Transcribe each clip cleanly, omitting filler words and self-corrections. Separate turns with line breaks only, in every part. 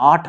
8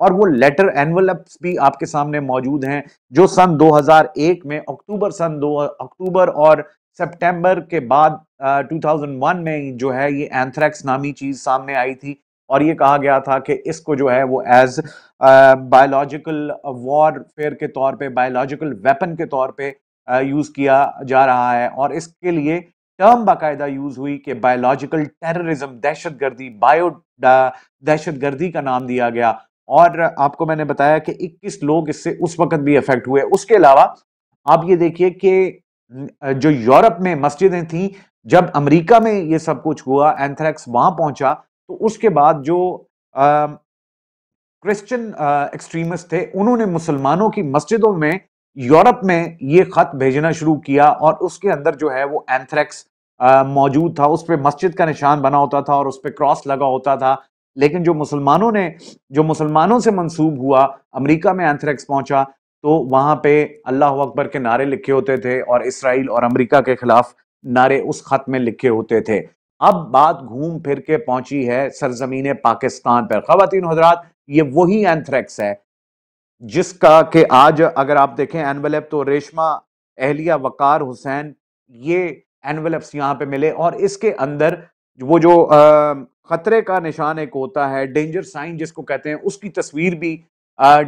اور وہ letter envelopes بھی آپ کے سامنے موجود ہیں جو سن 2001 میں اکتوبر اور سپٹمبر کے بعد 2001 میں جو ہے یہ اینتھریکس نامی چیز سامنے آئی تھی، اور یہ کہا گیا تھا کہ اس کو جو ہے وہ ایز بایولوجیکل وار فیئر کے طور پہ، بایولوجیکل ویپن کے طور پہ یوز کیا جا رہا ہے، اور اس کے لیے ٹرم باقاعدہ یوز ہوئی کہ بایولوجیکل ٹیررزم، دہشت گردی، دہشت گردی کا نام دیا گیا، اور آپ کو میں نے بتایا کہ 21 لوگ اس سے اس وقت بھی افیکٹ ہوئے۔ اس کے علاوہ آپ یہ دیکھیے کہ جو یورپ میں مسجدیں تھیں، جب امریکہ میں یہ سب کچھ ہوا، اینتھریکس وہاں پہنچا، تو اس کے بعد جو کرسچن ایکسٹریمسٹ تھے، انہوں نے مسلمانوں کی مسجدوں میں یورپ میں یہ خط بھیجنا شروع کیا، اور اس کے اندر جو ہے وہ اینتھریکس موجود تھا، اس پہ مسجد کا نشان بنا ہوتا تھا اور اس پہ کراس لگا ہوتا تھا، لیکن جو مسلمانوں سے منسوب ہوا، امریکہ میں اینتھریکس پہنچا تو وہاں پہ اللہ اکبر کے نعرے لکھے ہوتے تھے اور اسرائیل اور امریکہ کے خلاف نعرے اس خط میں لکھے ہوتے تھے۔ اب بات گھوم پھر کے پہنچی ہے سرزمین پاکستان پر۔ خواتین و حضرات، یہ وہی اینتھریکس ہے جس کا کہ آج اگر آپ دیکھیں اینویلپ تو ریشمہ اہلیہ وقار حسین، یہ اینویلپس یہاں پہ ملے، اور اس کے اندر وہ جو خطرے کا نشان ایک ہوتا ہے، ڈینجر سائن جس کو کہتے ہیں، اس کی تصویر بھی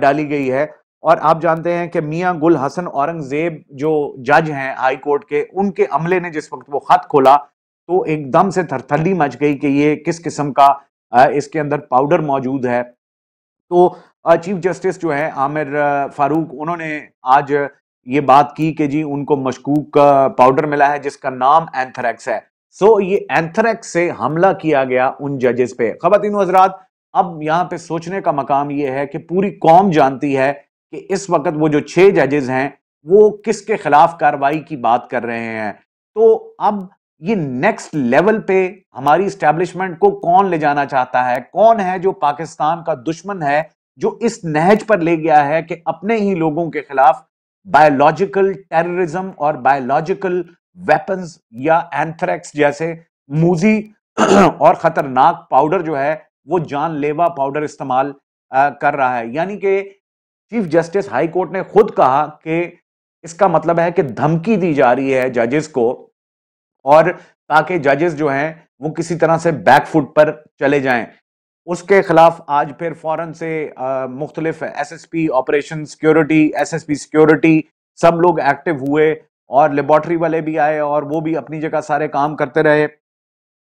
ڈالی گئی ہے۔ اور آپ جانتے ہیں کہ میاں گل حسن اورنگزیب جو جج ہیں ہائی کورٹ کے، ان کے عملے نے جس وقت وہ خط کھولا تو ایک دم سے تھرتھلی مچ گئی کہ یہ کس قسم کا اس کے اندر پاؤڈر موجود ہے۔ تو چیف جسٹس جو ہے عامر فاروق، انہوں نے آج یہ بات کی کہ جی ان کو مشکوک پاؤڈر ملا ہے جس کا نام اینتھریکس ہے۔ سو یہ اینتھریکس سے حملہ کیا گیا ان ججز پہ۔ خواتین و حضرات، اب یہاں پہ سوچنے کا مقام یہ ہے کہ پوری قوم جانتی ہے کہ اس وقت وہ جو 6 ججز ہیں وہ کس کے خلاف کارروائی کی بات کر رہے ہیں۔ تو اب یہ نیکسٹ لیول پہ ہماری اسٹیبلشمنٹ کو کون لے جانا چاہتا ہے؟ کون ہے جو پاکستان کا دشمن ہے، جو اس نہج پر لے گیا ہے کہ اپنے ہی لوگوں کے خلاف بایولوجیکل ٹیررزم اور بایولوجیکل ویپنز یا اینتھریکس جیسے موذی اور خطرناک پاؤڈر جو ہے وہ جان لیوا پاؤڈر استعمال کر رہا ہے۔ یعنی کہ چیف جسٹس ہائی کورٹ نے خود کہا کہ اس کا مطلب ہے کہ دھمکی دی جا رہی ہے ججز کو، اور تاکہ ججز جو ہیں وہ کسی طرح سے بیک فٹ پر چلے جائیں۔ اس کے خلاف آج پھر فوراں سے مختلف S S P operation security, S S P security, سب لوگ ایکٹیو ہوئے، اور لیبارٹری والے بھی آئے اور وہ بھی اپنی جگہ سارے کام کرتے رہے،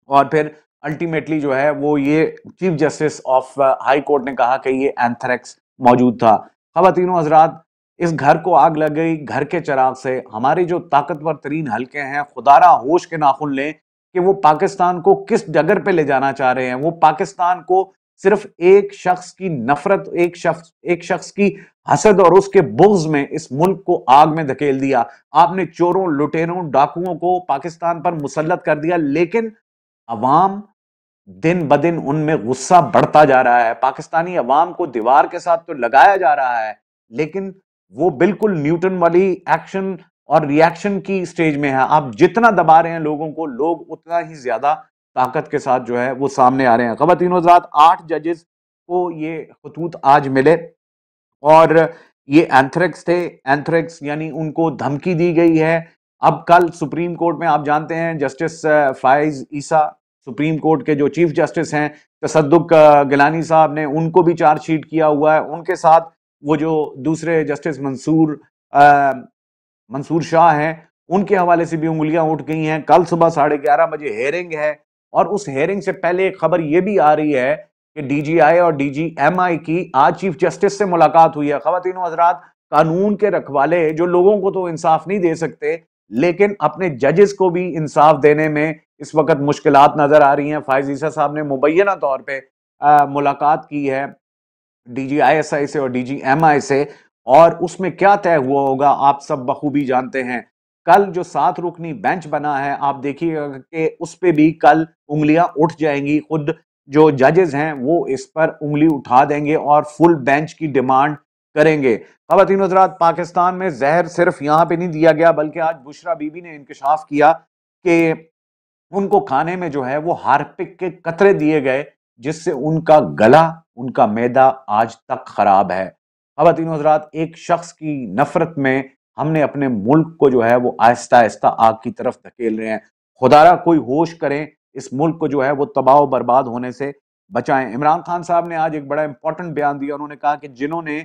اور پھر الٹیمیٹلی جو ہے وہ یہ chief justice of high court نے کہا کہ یہ اینتھریکس موجود تھا۔ خواتین و حضرات، اس گھر کو آگ لگ گئی گھر کے چراغ سے۔ ہمارے جو طاقتور ترین حلقے ہیں، خدارہ ہوش کے ناخن لیں کہ وہ پاکستان کو کس ڈگر پہ لے جانا چاہ رہے ہیں۔ وہ پاکستان کو صرف ایک شخص کی نفرت، ایک شخص کی حسد اور اس کے بغض میں اس ملک کو آگ میں دھکیل دیا۔ آپ نے چوروں، لٹیروں، ڈاکوؤں کو پاکستان پر مسلط کر دیا، لیکن عوام دن بدن ان میں غصہ بڑھتا جا رہا ہے۔ پاکستانی عوام کو دیوار کے ساتھ تو لگایا جا رہا ہے، لیکن وہ بالکل نیوٹن والی ایکشن اور ری ایکشن کی سٹیج میں ہے۔ آپ جتنا دبا رہے ہیں لوگوں کو، لوگ اتنا ہی زیادہ طاقت کے ساتھ جو ہے وہ سامنے آ رہے ہیں۔ خواتین و حضرات، 8 ججز کو یہ خطوط آج ملے، اور یہ اینتھریکس تھے۔ اینتھریکس یعنی ان کو دھمکی دی گئی ہے۔ اب کل سپریم کورٹ میں آپ جانتے ہیں جسٹس فائز عیسیٰ، سپریم کورٹ کے جو چیف جسٹس ہیں، تصدق گیلانی صاحب نے ان کو بھی چارج شیٹ کیا ہوا ہے۔ ان کے ساتھ وہ جو دوسرے جسٹس منصور شاہ ہیں، ان کے حوالے سے بھی انگلیاں اٹھ گئی ہیں۔ کل صبح 11:30 بجے ہیئرنگ ہے، اور اس ہیئرنگ سے پہلے ایک خبر یہ بھی آ رہی ہے کہ ڈی جی آئی اور ڈی جی ایم آئی کی آج چیف جسٹس سے ملاقات ہوئی ہے۔ خواتین و حضرات، قانون کے رکھوالے جو لوگوں کو تو انصاف نہیں دے سکتے، لیکن اپنے ججز کو بھی انصاف دینے میں اس وقت مشکلات نظر آ رہی ہیں۔ فائز عیسیٰ صاحب نے مبینہ طور پہ ملاقات کی ہے D G I S I سے اور ڈی جی ایم آئی سے، اور اس میں کیا طے ہوا ہوگا آپ سب بخوبی جانتے ہیں۔ کل جو 7 رکنی بینچ بنا ہے، آپ دیکھیے گا کہ اس پہ بھی کل انگلیاں اٹھ جائیں گی۔ خود جو ججز ہیں وہ اس پر انگلی اٹھا دیں گے اور فل بینچ کی ڈیمانڈ کریں گے۔ خواتین و حضرات، پاکستان میں زہر صرف یہاں پہ نہیں دیا گیا، بلکہ آج بشرا بی بی نے انکشاف کیا کہ ان کو کھانے میں جو ہے وہ ہارپک کے قطرے دیے گئے، جس سے ان کا گلا، ان کا معدہ آج تک خراب ہے۔ خواتین و حضرات، ایک شخص کی نفرت میں ہم نے اپنے ملک کو جو ہے وہ آہستہ آہستہ آگ کی طرف دھکیل رہے ہیں۔ خدا را کوئی ہوش کریں، اس ملک کو جو ہے وہ تباہ و برباد ہونے سے بچائیں۔ عمران خان صاحب نے آج ایک بڑا امپورٹنٹ بیان دیا، انہوں نے کہا کہ جنہوں نے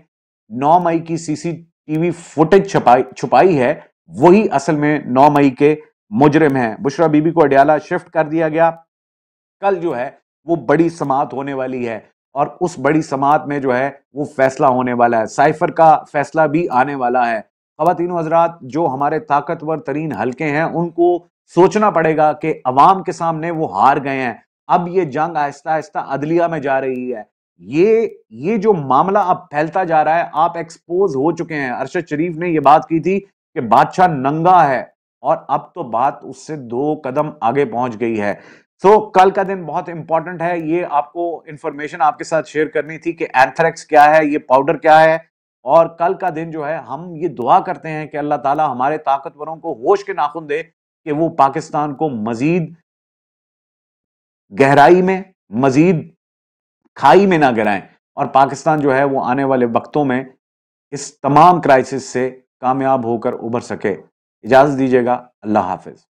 9 مئی کی سی سی ٹی وی فوٹیج چھپائی ہے، وہی اصل میں 9 مئی کے مجرم ہیں۔ بشرا بی بی کو اڈیالہ شفٹ کر دیا گیا، کل جو ہے وہ بڑی سماعت ہونے والی ہے، اور اس بڑی سماعت میں جو ہے وہ فیصلہ ہونے والا ہے، سائفر کا فیصلہ بھی آنے والا ہے۔ خواتین و حضرات، جو ہمارے طاقتور ترین حلقے ہیں ان کو سوچنا پڑے گا کہ عوام کے سامنے وہ ہار گئے ہیں، اب یہ جنگ آہستہ آہستہ عدلیہ میں جا رہی ہے۔ یہ جو معاملہ اب پھیلتا جا رہا ہے، آپ ایکسپوز ہو چکے ہیں۔ ارشد شریف نے یہ بات کی تھی کہ بادشاہ ننگا ہے، اور اب تو بات اس سے 2 قدم آگے پہنچ گئی ہے۔ کل کا دن بہت امپورٹنٹ ہے، یہ آپ کو انفارمیشن آپ کے ساتھ شیئر کرنی تھی کہ اینتھریکس کیا ہے، یہ پاؤڈر کیا ہے، اور کل کا دن جو ہے ہم یہ دعا کرتے ہیں کہ اللہ تعالی ہمارے طاقتوروں کو ہوش کے ناخن دے کہ وہ پاکستان کو مزید گہرائی میں، مزید کھائی میں نہ گرائیں، اور پاکستان جو ہے وہ آنے والے وقتوں میں اس تمام کرائسس سے کامیاب ہو کر ابھر سکے۔ اجازت دیجیے گا، اللہ حافظ۔